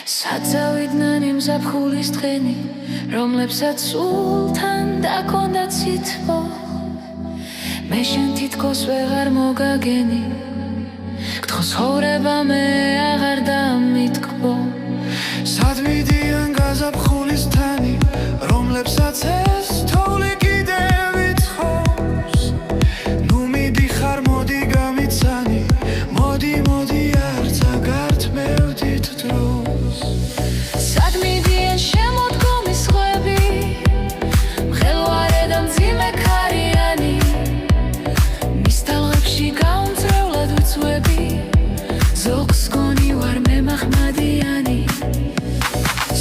საწავიდნენ იმ ზაფხულის დღენი, რომლებსაც სულთან დაქონდა ცითბო. მე შენ თითქოს ვეღარ მოგაგენი, გთხოვ ცხოვრება მე აღარ დამიტკბო. სად მიდიან გაზაფხულის თანი, რომლებსაც ეს თოვლი კიდევ ითხოვს. ნუ მიდიხარ, მოდი გამიცანი, მოდი არც აგართმევდით დროს. სად მიდიან შემოდგომის ზღვები, მღელვარე და მძიმე ქარიანი, მის ტალღებში გაუმძლევლად ვიწვევი, ზოგს გონი ვარ მე მახმადიანი.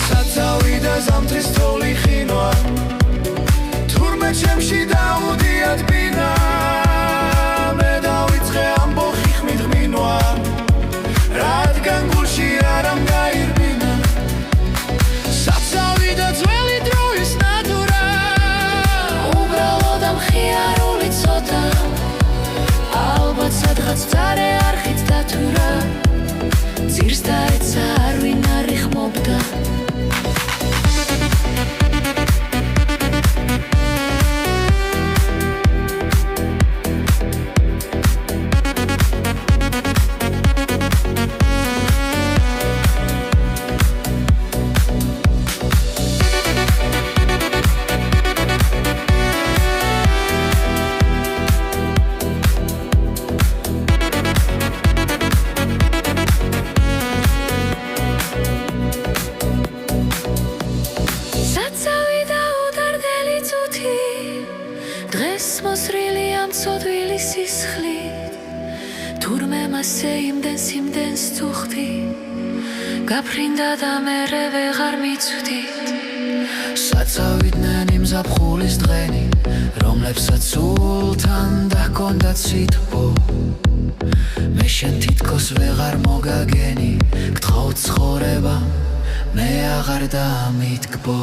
საწავი და ზამთრის თოვლი ხინვა, თურმე ჩემში დაუდია თბინა, მე დავიწყე ამბოხი ხმით ღვინვა, რადგან გულში არ ამგაირბინა. საწავი და ძველი დროის ნატურა, უბრალოდ ამხიარული ცოტა, ალბათ სადღაც მწარე არხით დათურა, ძირს დაეცა არ ვინ არ იხმობდა. დღეს მოსრილი ამ ცოდვილი სისხლით, თურმე მასე იმდენს თუ ხვდი, გაფრინდა და მერე ვეღარ მიცვდით. საწავიდნენ იმ ზაფხულის დღენი, რომლებსაც სულთან დაქონდა ცითბო. მე შენ თითქოს ვეღარ მოგაგენი, გთხოვ ცხოვრება მე აღარ დამიტკბო.